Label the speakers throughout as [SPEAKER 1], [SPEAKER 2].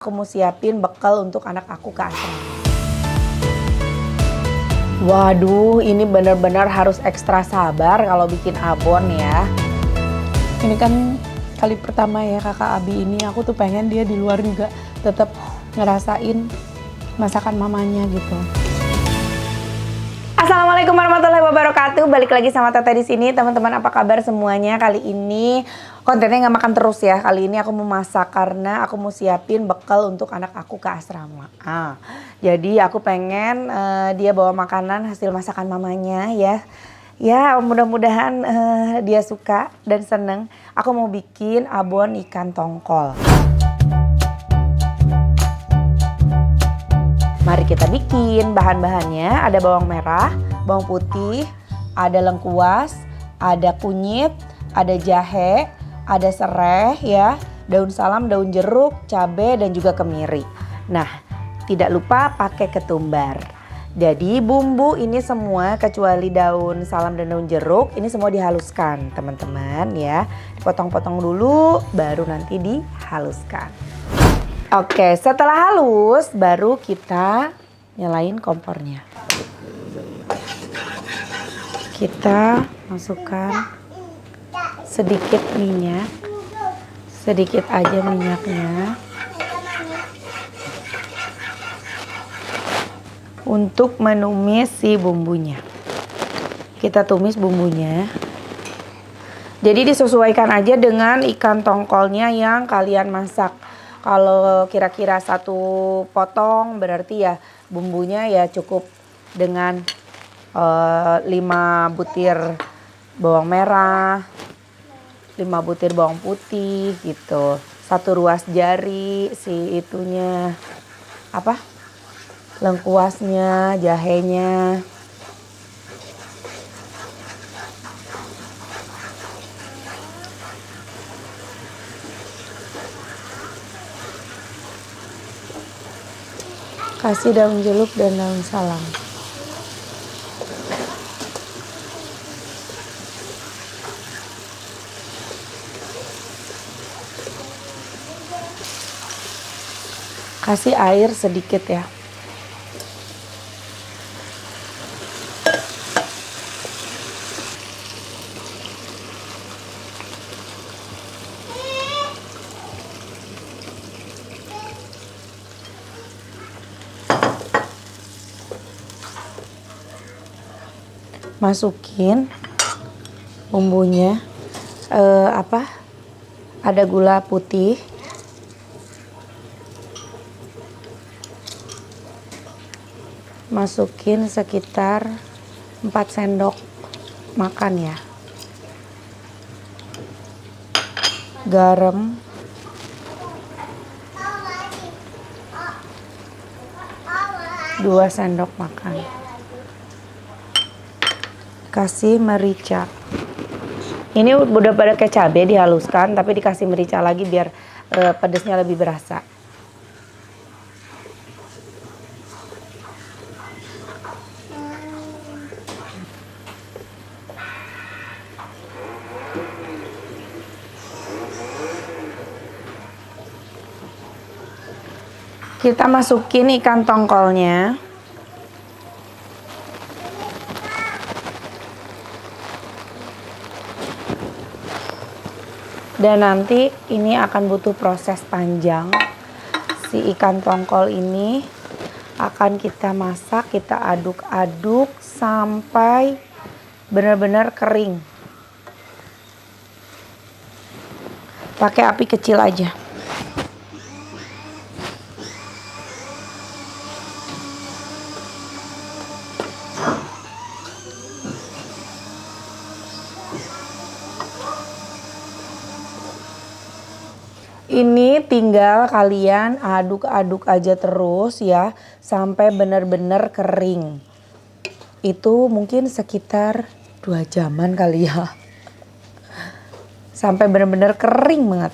[SPEAKER 1] Aku mau siapin bekal untuk anak aku ke asrama. Waduh, ini benar-benar harus ekstra sabar kalau bikin abon ya. Ini kan kali pertama ya kakak Abi ini, aku tuh pengen dia di luar juga tetap ngerasain masakan mamanya gitu. Assalamualaikum warahmatullahi wabarakatuh. Balik lagi sama Tete di sini, teman-teman. Apa kabar semuanya? Kali ini kontennya nggak makan terus ya. Kali ini aku mau masak karena aku mau siapin bekal untuk anak aku ke asrama. Jadi aku pengen dia bawa makanan hasil masakan mamanya ya. Ya mudah-mudahan dia suka dan seneng. Aku mau bikin abon ikan tongkol. Mari kita bikin. Bahan-bahannya ada bawang merah, bawang putih, ada lengkuas, ada kunyit, ada jahe, ada serai ya, daun salam, daun jeruk, cabai dan juga kemiri. Nah, tidak lupa pakai ketumbar. Jadi bumbu ini semua kecuali daun salam dan daun jeruk ini semua dihaluskan teman-teman ya. Dipotong-potong dulu baru nanti dihaluskan. Oke, setelah halus baru kita nyalain kompornya. Kita masukkan sedikit minyak, sedikit aja minyaknya. Untuk menumis si bumbunya. Kita tumis bumbunya. Jadi disesuaikan aja dengan ikan tongkolnya yang kalian masak. Kalau kira-kira 1 potong berarti ya bumbunya ya cukup dengan 5 butir bawang merah, 5 butir bawang putih gitu. 1 ruas jari si itunya apa? Lengkuasnya, jahenya. Kasih daun jeruk dan daun salam. Kasih air sedikit ya. Masukin bumbunya, ada gula putih, masukin sekitar 4 sendok makan ya, garam, dua sendok makan. Kasih merica. Ini udah pada kayak cabai dihaluskan tapi dikasih merica lagi biar pedesnya lebih berasa. Kita masukin ikan tongkolnya. Dan nanti ini akan butuh proses panjang. Si ikan tongkol ini akan kita masak, kita aduk-aduk sampai benar-benar kering. Pakai api kecil aja. Ini tinggal kalian aduk-aduk aja terus ya sampai benar-benar kering. Itu mungkin sekitar 2 jaman kali ya. Sampai benar-benar kering banget.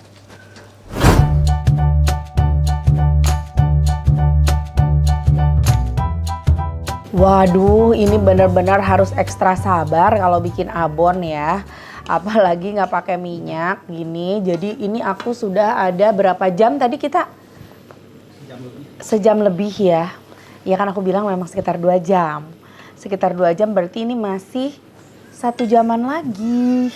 [SPEAKER 1] Waduh, ini benar-benar harus ekstra sabar kalau bikin abon ya. Apalagi nggak pakai minyak gini. Jadi ini aku sudah ada berapa jam tadi kita Sejam lebih ya. Ya kan aku bilang memang sekitar 2 jam. Sekitar 2 jam berarti ini masih 1 jaman lagi.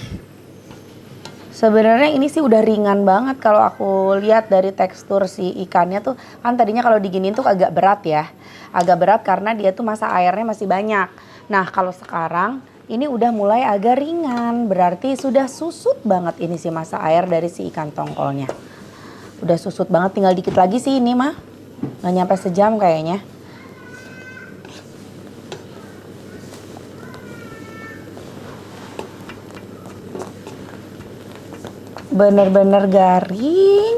[SPEAKER 1] Sebenarnya ini sih udah ringan banget kalau aku lihat dari tekstur si ikannya tuh. Kan tadinya kalau diginiin tuh agak berat ya. Agak berat karena dia tuh masa airnya masih banyak. Nah kalau sekarang ini udah mulai agak ringan. Berarti sudah susut banget ini sih masa air dari si ikan tongkolnya. Udah susut banget, tinggal dikit lagi sih ini mah. Nggak nyampe sejam kayaknya. Bener-bener garing,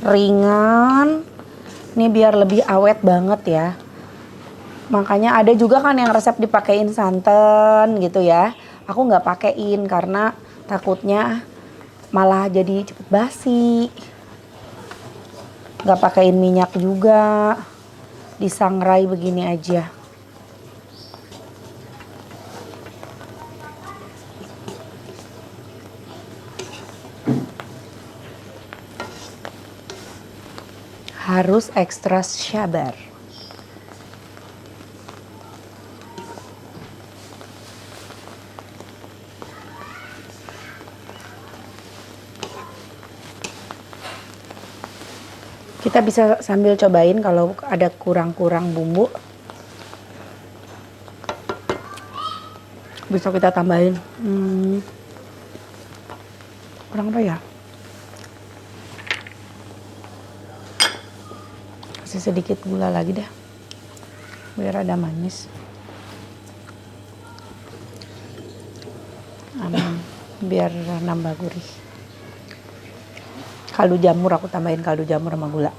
[SPEAKER 1] ringan. Ini biar lebih awet banget ya. Makanya ada juga kan yang resep dipakein santan gitu ya. Aku nggak pakein karena takutnya malah jadi cepet basi. Nggak pakein minyak juga. Disangrai begini aja. Harus ekstra sabar. Kita bisa sambil cobain kalau ada kurang-kurang bumbu. Bisa kita tambahin. Kurang apa ya? Kasih sedikit gula lagi deh. Biar ada manis. Biar nambah gurih. Kaldu jamur, aku tambahin kaldu jamur sama gula.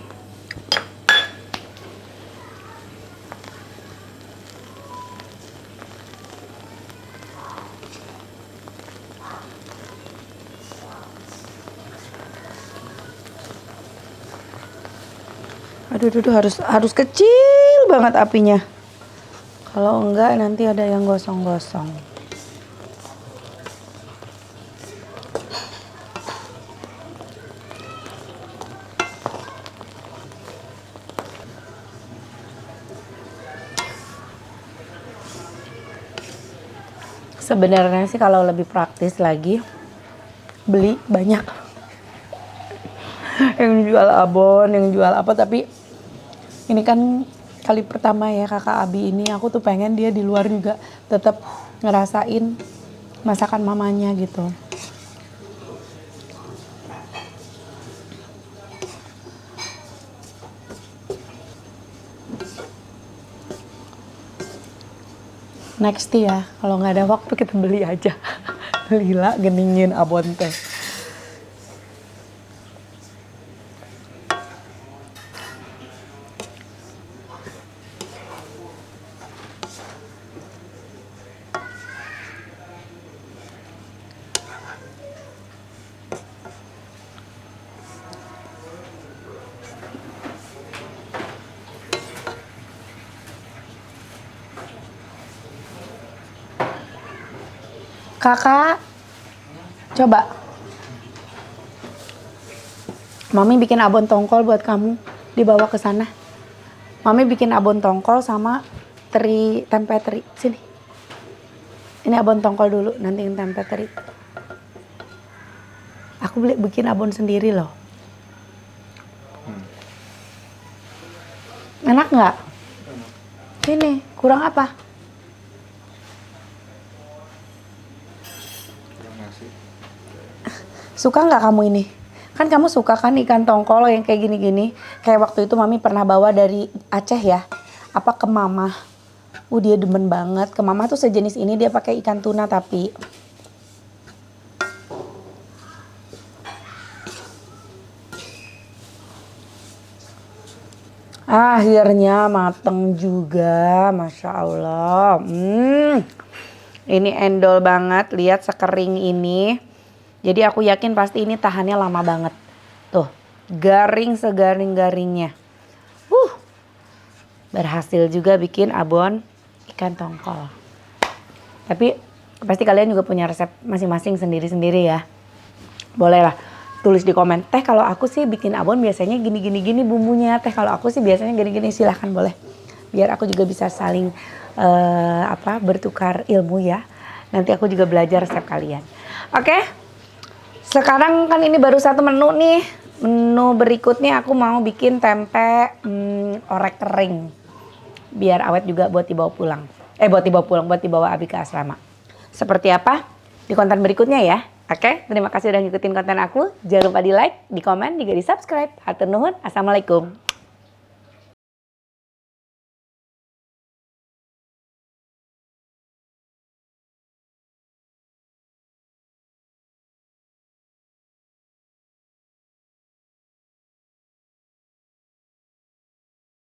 [SPEAKER 1] Aduh, harus kecil banget apinya. Kalau enggak nanti ada yang gosong-gosong. Sebenarnya sih kalau lebih praktis lagi, beli banyak. Yang jual abon, yang jual apa, tapi ini kan kali pertama ya kakak Abi ini, aku tuh pengen dia di luar juga tetap ngerasain masakan mamanya gitu. Next ya, kalau nggak ada waktu kita beli aja. Lila geningin abon teh. Kakak, coba. Mami bikin abon tongkol buat kamu, dibawa ke sana. Mami bikin abon tongkol sama tempe teri. Sini. Ini abon tongkol dulu, nanti yang tempe teri. Aku bikin abon sendiri loh. Enak nggak? Ini kurang apa? Suka nggak kamu ini? Kan kamu suka kan ikan tongkol yang kayak gini-gini. Kayak waktu itu Mami pernah bawa dari Aceh ya. Apa ke Mama. Dia demen banget. Ke Mama tuh sejenis ini, dia pakai ikan tuna tapi. Akhirnya mateng juga. Masya Allah. Ini endol banget. Lihat sekering ini. Jadi aku yakin pasti ini tahannya lama banget. Tuh, garing segaring-garingnya. Berhasil juga bikin abon ikan tongkol. Tapi pasti kalian juga punya resep masing-masing sendiri-sendiri ya. Boleh lah tulis di komen. Teh kalau aku sih bikin abon biasanya gini bumbunya. Teh kalau aku sih biasanya gini. Silahkan boleh. Biar aku juga bisa saling bertukar ilmu ya. Nanti aku juga belajar resep kalian. Oke. Sekarang kan ini baru satu menu nih. Menu berikutnya aku mau bikin tempe orek kering. Biar awet juga buat dibawa pulang. Buat dibawa Abi ke asrama. Seperti apa? Di konten berikutnya ya. Oke, terima kasih udah ngikutin konten aku. Jangan lupa di like, di komen, juga di subscribe. Hatur nuhun. Assalamualaikum.